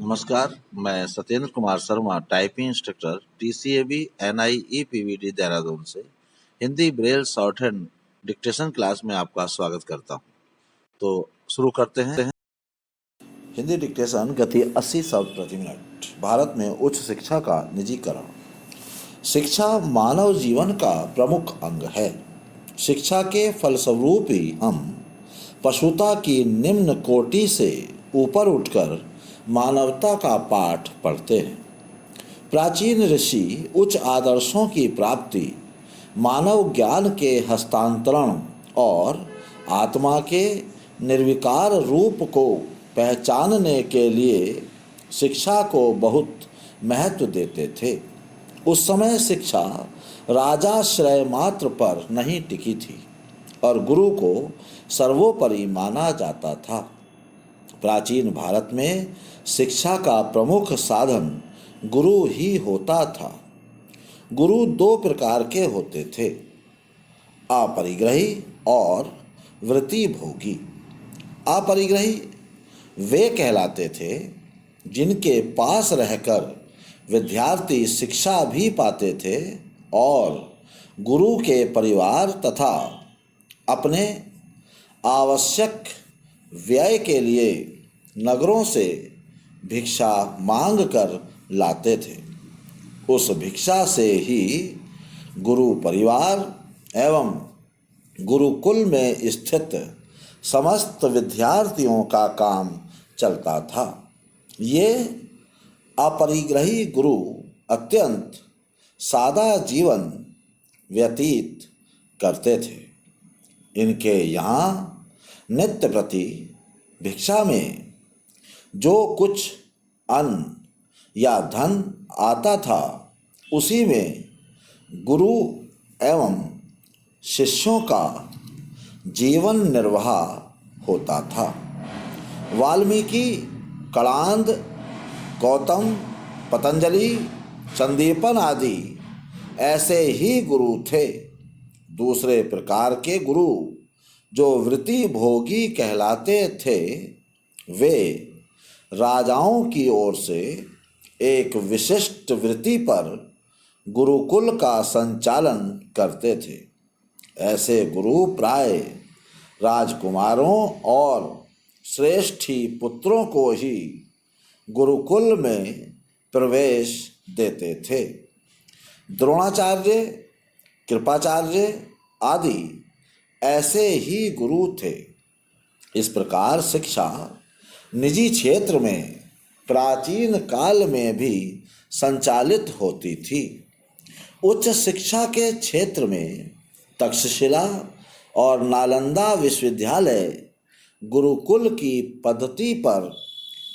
नमस्कार, मैं Satyendra Kumar Sharma, typing instructor, TCAB NI EPVD Dehradun से Hindi braille shorthand dictation class में आपका स्वागत करता हूं। तो शुरू करते हैं। हिंदी डिक्टेशन गति 80 शब्द प्रति मिनट। भारत में उच्च शिक्षा का निजीकरण। शिक्षा मानव जीवन का प्रमुख अंग है। शिक्षा के फलस्वरूप ही हम पशुता की निम्न कोटि से ऊपर उठकर मानवता का पाठ पढ़ते हैं। प्राचीन ऋषि उच्च आदर्शों की प्राप्ति, मानव ज्ञान के हस्तांतरण और आत्मा के निर्विकार रूप को पहचानने के लिए शिक्षा को बहुत महत्व देते थे। उस समय शिक्षा राजाश्रय मात्र पर नहीं टिकी थी और गुरु को सर्वोपरि माना जाता था। प्राचीन भारत में शिक्षा का प्रमुख साधन गुरु ही होता था। गुरु दो प्रकार के होते थे, अपरिग्रही और वृत्ति भोगी। अपरिग्रही वे कहलाते थे जिनके पास रहकर विद्यार्थी शिक्षा भी पाते थे और गुरु के परिवार तथा अपने आवश्यक व्यय के लिए नगरों से भिक्षा मांग कर लाते थे। उस भिक्षा से ही गुरु परिवार एवं गुरुकुल में स्थित समस्त विद्यार्थियों का काम चलता था। ये अपरिग्रही गुरु अत्यंत सादा जीवन व्यतीत करते थे। इनके यहाँ नित्य प्रति भिक्षा में जो कुछ अन्न या धन आता था उसी में गुरु एवं शिष्यों का जीवन निर्वाह होता था। वाल्मीकि, कणाद, गौतम, पतंजलि, संदीपन आदि ऐसे ही गुरु थे। दूसरे प्रकार के गुरु जो वृत्ति भोगी कहलाते थे वे राजाओं की ओर से एक विशिष्ट वृत्ति पर गुरुकुल का संचालन करते थे। ऐसे गुरु प्राय राजकुमारों और श्रेष्ठी पुत्रों को ही गुरुकुल में प्रवेश देते थे। द्रोणाचार्य, कृपाचार्य आदि ऐसे ही गुरु थे। इस प्रकार शिक्षा निजी क्षेत्र में प्राचीन काल में भी संचालित होती थी। उच्च शिक्षा के क्षेत्र में तक्षशिला और नालंदा विश्वविद्यालय गुरुकुल की पद्धति पर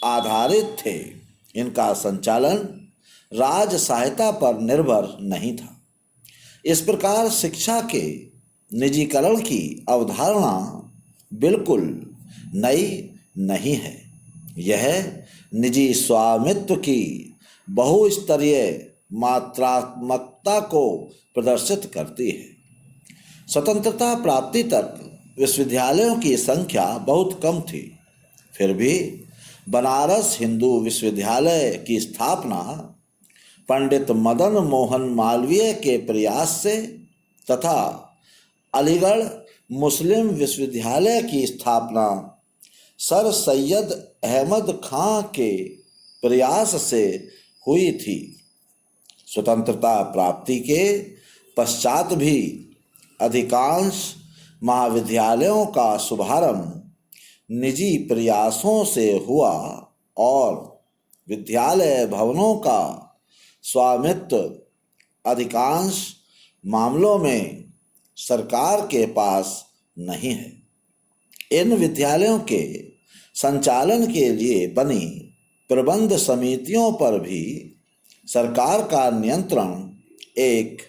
आधारित थे। इनका संचालन राज सहायता पर निर्भर नहीं था। इस प्रकार शिक्षा के निजीकरण की अवधारणा बिल्कुल नई नहीं है। यह निजी स्वामित्व की बहुस्तरीय मात्रात्मकता को प्रदर्शित करती है। स्वतंत्रता प्राप्ति तक विश्वविद्यालयों की संख्या बहुत कम थी। फिर भी बनारस हिंदू विश्वविद्यालय की स्थापना पंडित मदन मोहन मालवीय के प्रयास से तथा अलीगढ़ मुस्लिम विश्वविद्यालय की स्थापना सर सैयद अहमद खां के प्रयास से हुई थी। स्वतंत्रता प्राप्ति के पश्चात भी अधिकांश महाविद्यालयों का शुभारंभ निजी प्रयासों से हुआ और विद्यालय भवनों का स्वामित्व अधिकांश मामलों में सरकार के पास नहीं है। इन विद्यालयों के संचालन के लिए बनी प्रबंध समितियों पर भी सरकार का नियंत्रण एक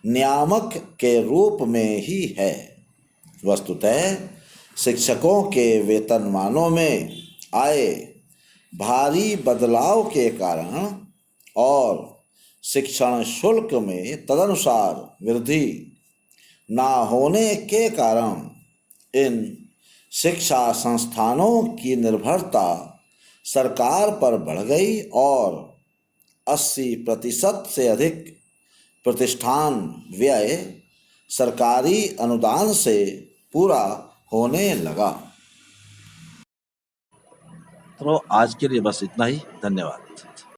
नियामक के रूप में ही है। वस्तुतः शिक्षकों के वेतनमानों में आए भारी बदलाव के कारण और शिक्षण शुल्क में तदनुसार वृद्धि ना होने के कारण इन शिक्षा संस्थानों की निर्भरता सरकार पर बढ़ गई और 80% से अधिक प्रतिष्ठान व्यय सरकारी अनुदान से पूरा होने लगा। तो आज के लिए बस इतना ही। धन्यवाद।